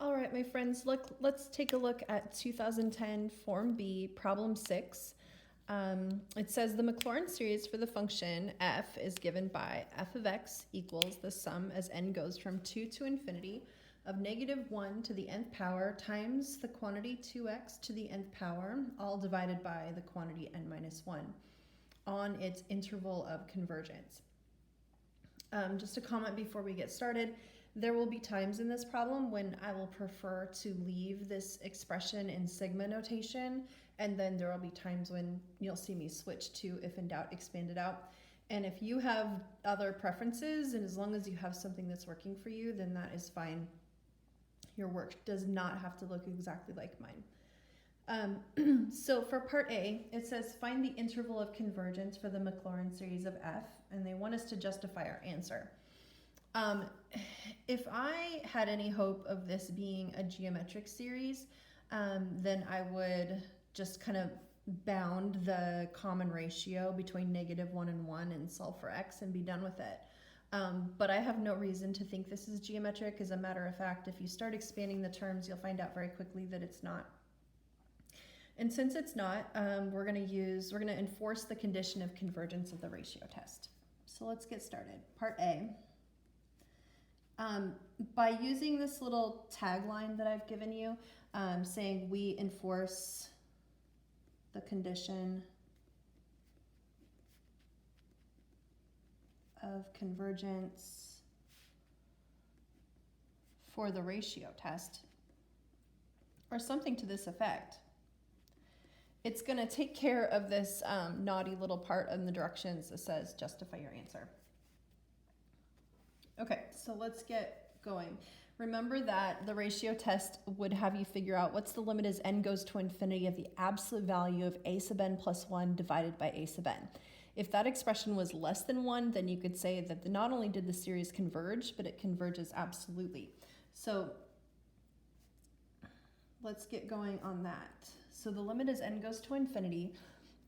All right, my friends, let's take a look at 2010 Form B, Problem 6. It says the Maclaurin series for the function f is given by f of x equals the sum as n goes from 2 to infinity of negative 1 to the nth power times the quantity 2x to the nth power, all divided by the quantity n minus 1 on its interval of convergence. Just a comment before we get started. There will be times in this problem when I will prefer to leave this expression in sigma notation, and then there will be times when you'll see me switch to, if in doubt, expand it out. And if you have other preferences, and as long as you have something that's working for you, then that is fine. Your work does not have to look exactly like mine. So for part A, it says find the interval of convergence for the Maclaurin series of f, and they want us to justify our answer. If I had any hope of this being a geometric series, then I would just kind of bound the common ratio between negative 1 and 1 and solve for x and be done with it. But I have no reason to think this is geometric. As a matter of fact, if you start expanding the terms, you'll find out very quickly that it's not. And since it's not, we're going to enforce the condition of convergence of the ratio test. So let's get started. Part A. By using this little tagline that I've given you, saying we enforce the condition of convergence for the ratio test, or something to this effect, it's going to take care of this naughty little part in the directions that says justify your answer. Okay, so let's get going. Remember that the ratio test would have you figure out what's the limit as n goes to infinity of the absolute value of a sub n plus 1 divided by a sub n. If that expression was less than 1, then you could say that not only did the series converge, but it converges absolutely. So let's get going on that. So the limit as n goes to infinity.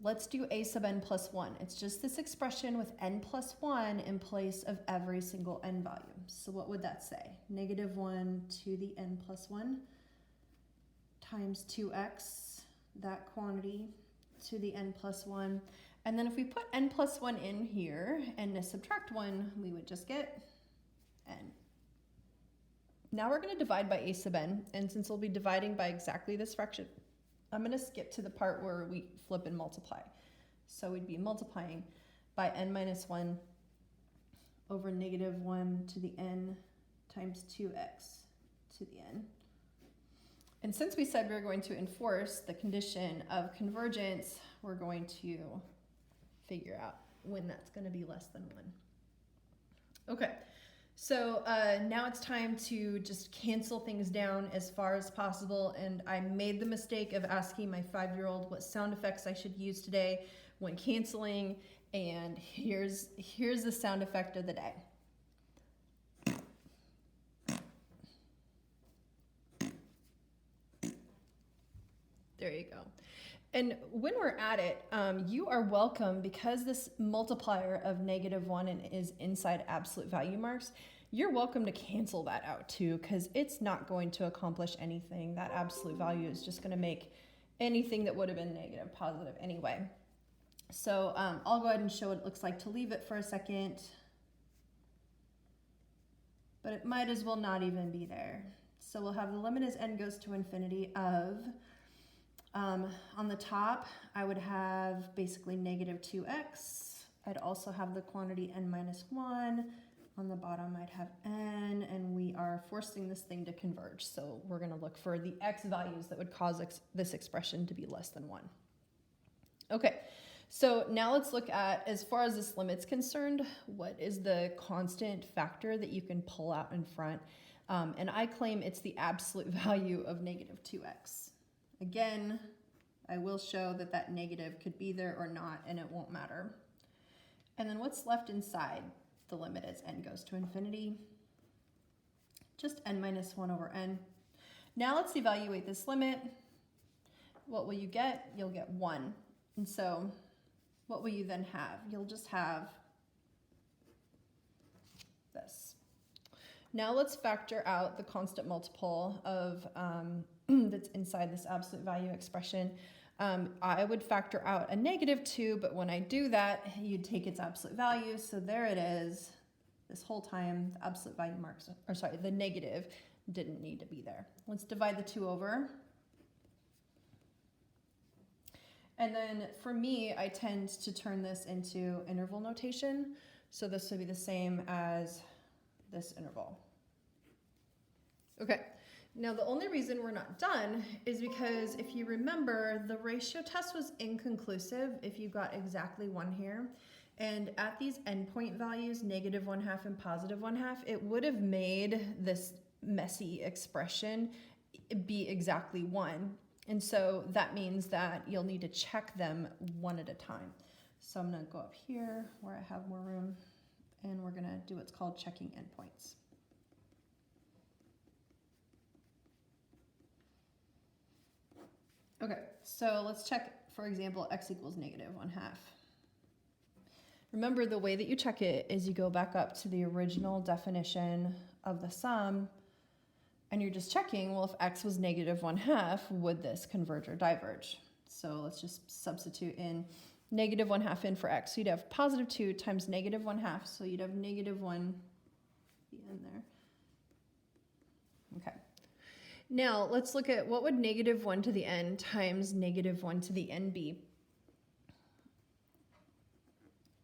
Let's do a sub n plus 1. It's just this expression with n plus 1 in place of every single n value. So what would that say? Negative 1 to the n plus 1 times 2x, that quantity, to the n plus 1. And then if we put n plus 1 in here and subtract 1, we would just get n. Now we're going to divide by a sub n, and since we'll be dividing by exactly this fraction, I'm going to skip to the part where we flip and multiply. So we'd be multiplying by n minus 1 over negative 1 to the n times 2x to the n. And since we said we're going to enforce the condition of convergence, we're going to figure out when that's going to be less than 1. Okay. So now it's time to just cancel things down as far as possible, and I made the mistake of asking my 5-year-old what sound effects I should use today when canceling, and here's the sound effect of the day. There you go. And when we're at it, you are welcome, because this multiplier of negative 1 is inside absolute value marks, you're welcome to cancel that out too, because it's not going to accomplish anything. That absolute value is just going to make anything that would have been negative positive anyway. So I'll go ahead and show what it looks like to leave it for a second. But it might as well not even be there. So we'll have the limit as n goes to infinity of... on the top, I would have basically negative 2x. I'd also have the quantity n minus 1. On the bottom, I'd have n, and we are forcing this thing to converge. So we're going to look for the x values that would cause this expression to be less than 1. Okay, so now let's look at, as far as this limit's concerned, what is the constant factor that you can pull out in front? And I claim it's the absolute value of negative 2x. Again, I will show that that negative could be there or not, and it won't matter. And then what's left inside the limit as n goes to infinity? Just n minus 1 over n. Now let's evaluate this limit. What will you get? You'll get 1. And so what will you then have? You'll just have this. Now let's factor out the constant multiple of that's inside this absolute value expression. I would factor out a -2, but when I do that, you'd take its absolute value. So there it is. This whole time, the absolute value marks, or sorry, the negative didn't need to be there. Let's divide the 2 over. And then for me, I tend to turn this into interval notation. So this would be the same as this interval. Okay, now the only reason we're not done is because if you remember, the ratio test was inconclusive if you got exactly 1 here. And at these endpoint values, -1/2 and +1/2, it would have made this messy expression be exactly 1. And so that means that you'll need to check them one at a time. So I'm going to go up here where I have more room, and we're going to do what's called checking endpoints. Okay, so let's check, for example, x equals -1/2. Remember, the way that you check it is you go back up to the original definition of the sum, and you're just checking, well, if x was -1/2, would this converge or diverge? So let's just substitute in -1/2 in for x. So you'd have +2 times -1/2, so you'd have -1 at the end there. Okay. Now let's look at what would -1 to the n times -1 to the n be.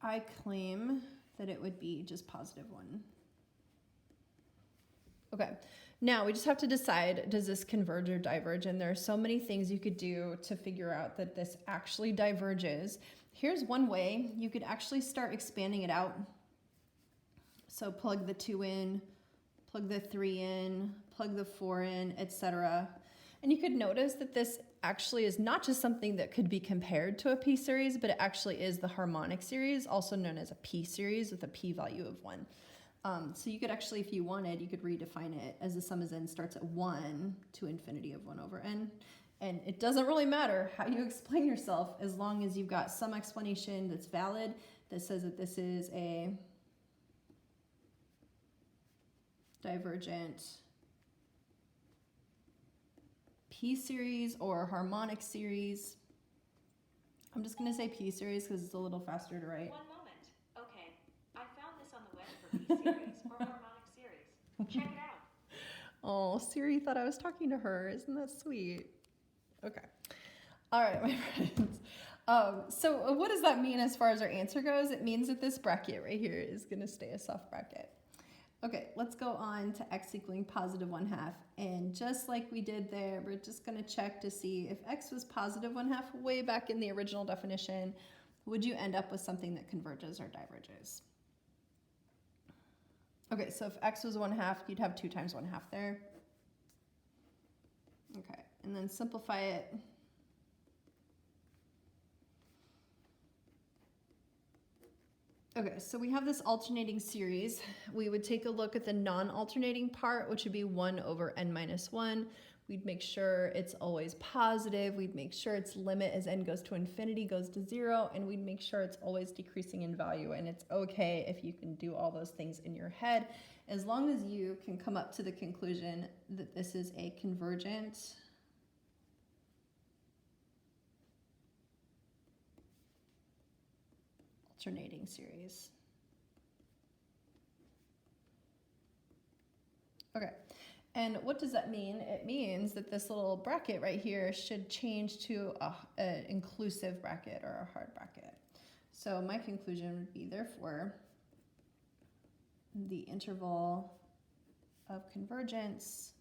I claim that it would be just +1. Okay, now we just have to decide, does this converge or diverge? And there are so many things you could do to figure out that this actually diverges. Here's one way. You could actually start expanding it out. So plug the 2 in, plug the 3 in, plug the 4 in, etc. And you could notice that this actually is not just something that could be compared to a p-series, but it actually is the harmonic series, also known as a p-series with a p-value of 1. So you could actually, if you wanted, you could redefine it as the sum as n starts at 1 to infinity of 1 over n. And it doesn't really matter how you explain yourself as long as you've got some explanation that's valid that says that this is a divergent p-series or harmonic series. I'm just going to say p-series because it's a little faster to write. One moment. Okay, I found this on the web for p-series or harmonic series. Check it out. Oh, Siri thought I was talking to her. Isn't that sweet? Okay. All right, my friends. So what does that mean as far as our answer goes? It means that this bracket right here is going to stay a soft bracket. Okay, let's go on to x equaling +1/2. And just like we did there, we're just going to check to see if x was +1/2 way back in the original definition, would you end up with something that converges or diverges? Okay, so if x was 1/2, you'd have 2 times 1/2 there. Okay, and then simplify it. Okay, so we have this alternating series. We would take a look at the non-alternating part, which would be 1 over n minus 1. We'd make sure it's always positive. We'd make sure its limit as n goes to infinity goes to 0, and we'd make sure it's always decreasing in value. And it's okay if you can do all those things in your head, as long as you can come up to the conclusion that this is a convergent alternating series. Okay, and what does that mean? It means that this little bracket right here should change to an inclusive bracket or a hard bracket. So my conclusion would be, therefore, the interval of convergence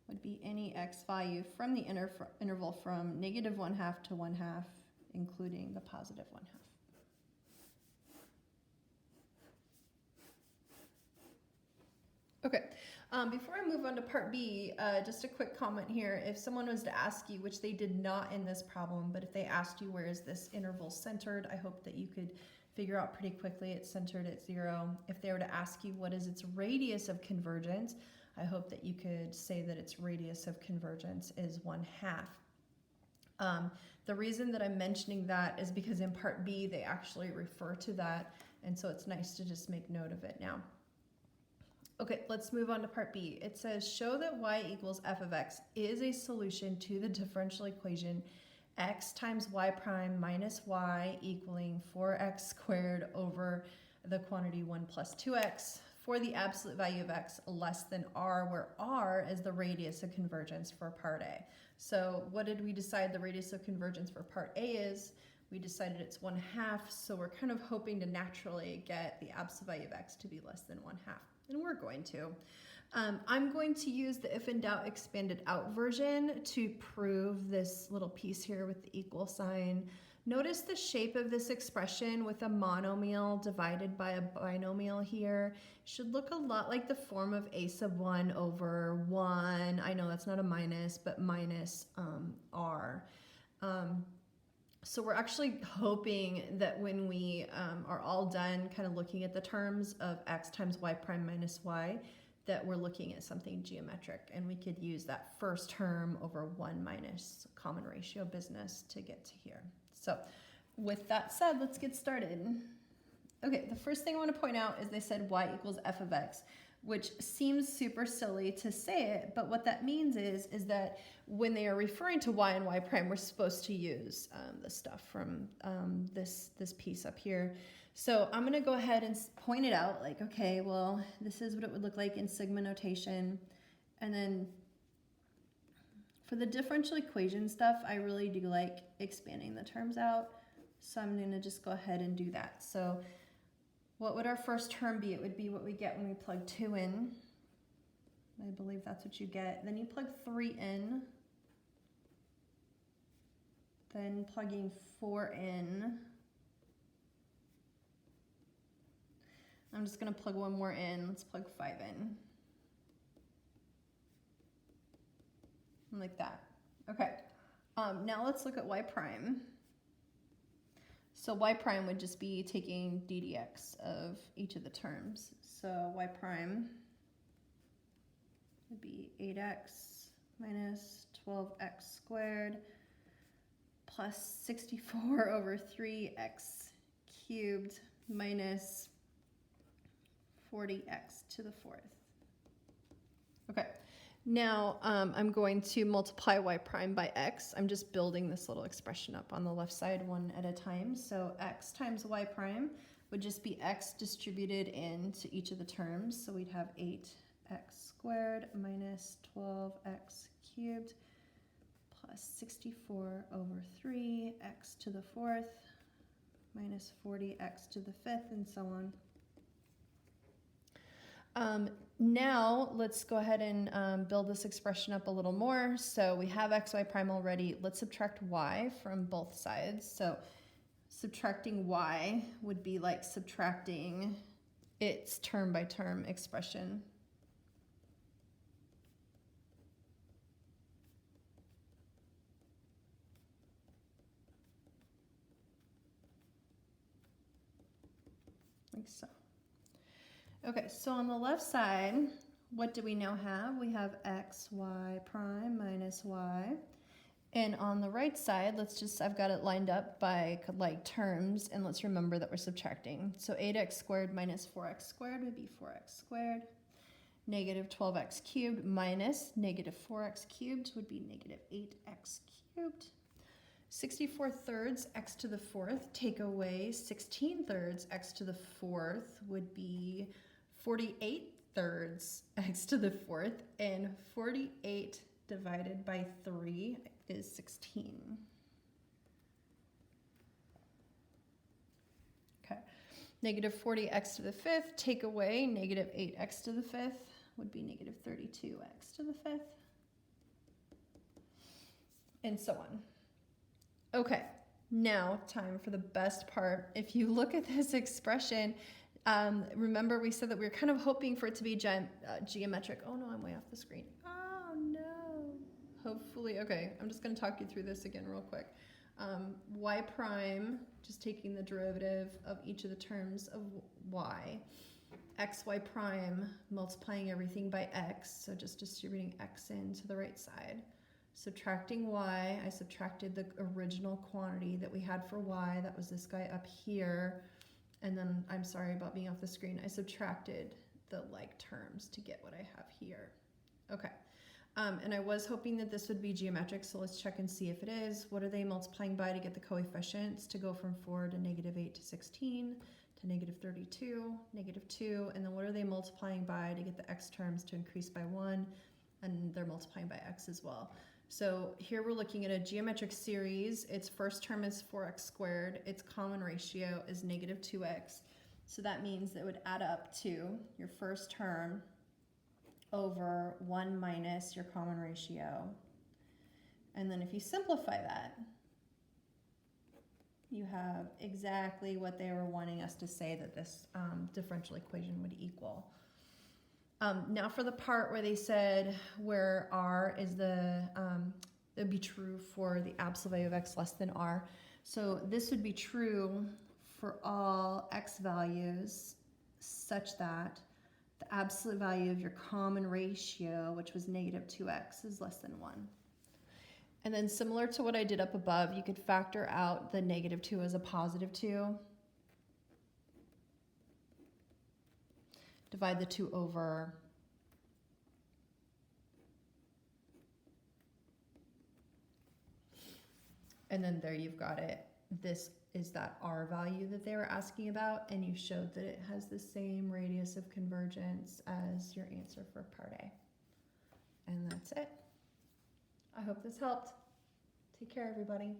would be any x value from the interval from -1/2 to 1/2, including the +1/2. Okay, before I move on to part B, just a quick comment here. If someone was to ask you, which they did not in this problem, but if they asked you where is this interval centered, I hope that you could figure out pretty quickly it's centered at 0. If they were to ask you what is its radius of convergence, I hope that you could say that its radius of convergence is 1/2. The reason that I'm mentioning that is because in part B, they actually refer to that And so it's nice to just make note of it now. Okay, let's move on to part B. It says, show that y equals f of x is a solution to the differential equation x times y prime minus y equaling 4x squared over the quantity 1 plus 2x for the absolute value of x less than r, where r is the radius of convergence for part A. So what did we decide the radius of convergence for part A is? We decided it's 1/2, so we're kind of hoping to naturally get the absolute value of x to be less than 1/2. And we're going to. I'm going to use the if in doubt expanded out version to prove this little piece here with the equal sign. Notice the shape of this expression with a monomial divided by a binomial here. Should look a lot like the form of a sub 1 over 1. I know that's not a minus, but minus r. So we're actually hoping that when we are all done kind of looking at the terms of x times y prime minus y, that we're looking at something geometric, and we could use that first term over 1 minus common ratio business to get to here. So with that said, let's get started. Okay, the first thing I want to point out is they said y equals f of x, which seems super silly to say it, but what that means is that when they are referring to y and y prime, we're supposed to use the stuff from this piece up here. So I'm going to go ahead and point it out like, okay, well, this is what it would look like in sigma notation. And then for the differential equation stuff, I really do like expanding the terms out. So I'm going to just go ahead and do that. So what would our first term be? It would be what we get when we plug 2 in. I believe that's what you get. Then you plug 3 in. Then plugging 4 in. I'm just going to plug one more in. Let's plug 5 in. Like that. Okay. Now let's look at y prime. So y prime would just be taking d dx of each of the terms. So y prime would be 8x minus 12x squared plus 64 over 3x cubed minus 40x to the 4th. Okay. Now I'm going to multiply y prime by x. I'm just building this little expression up on the left side one at a time. So x times y prime would just be x distributed into each of the terms. So we'd have 8x squared minus 12x cubed plus 64 over 3x to the 4th minus 40x to the 5th, and so on. Now let's go ahead and build this expression up a little more. So we have x, y prime already. Let's subtract y from both sides. So subtracting y would be like subtracting its term by term expression. Like so. Okay, so on the left side, what do we now have? We have x, y prime minus y. And on the right side, I've got it lined up by like terms, and let's remember that we're subtracting. So 8x squared minus 4x squared would be 4x squared. Negative 12x cubed minus negative 4x cubed would be negative 8x cubed. 64 thirds x to the 4th, take away 16 thirds x to the 4th would be 48 thirds x to the 4th, and 48 divided by 3 is 16. Okay, negative 40x to the 5th, take away negative 8x to the 5th would be negative 32x to the 5th, and so on. Okay, now time for the best part. If you look at this expression, remember we said that we were kind of hoping for it to be geometric. Oh no, I'm way off the screen. Oh no. Hopefully, okay, I'm just going to talk you through this again real quick. Y prime, just taking the derivative of each of the terms of y. X, y prime, multiplying everything by x, so just distributing x in to the right side. Subtracting y, I subtracted the original quantity that we had for y, that was this guy up here, And then, I'm sorry about being off the screen, I subtracted the like terms to get what I have here. Okay. And I was hoping that this would be geometric, so let's check and see if it is. What are they multiplying by to get the coefficients to go from 4 to -8 to 16 to -32, -2, and then what are they multiplying by to get the x terms to increase by 1, and they're multiplying by x as well. So here we're looking at a geometric series. Its first term is 4x squared. Its common ratio is -2x. So that means it would add up to your first term over 1 minus your common ratio. And then if you simplify that, you have exactly what they were wanting us to say that this differential equation would equal. Now for the part where they said where r is the, it would be true for the absolute value of x less than r. So this would be true for all x values such that the absolute value of your common ratio, which was -2x, is less than 1. And then similar to what I did up above, you could factor out the -2 as a +2. Divide the 2 over. And then there you've got it. This is that r value that they were asking about, and you showed that it has the same radius of convergence as your answer for part A. And that's it. I hope this helped. Take care, everybody.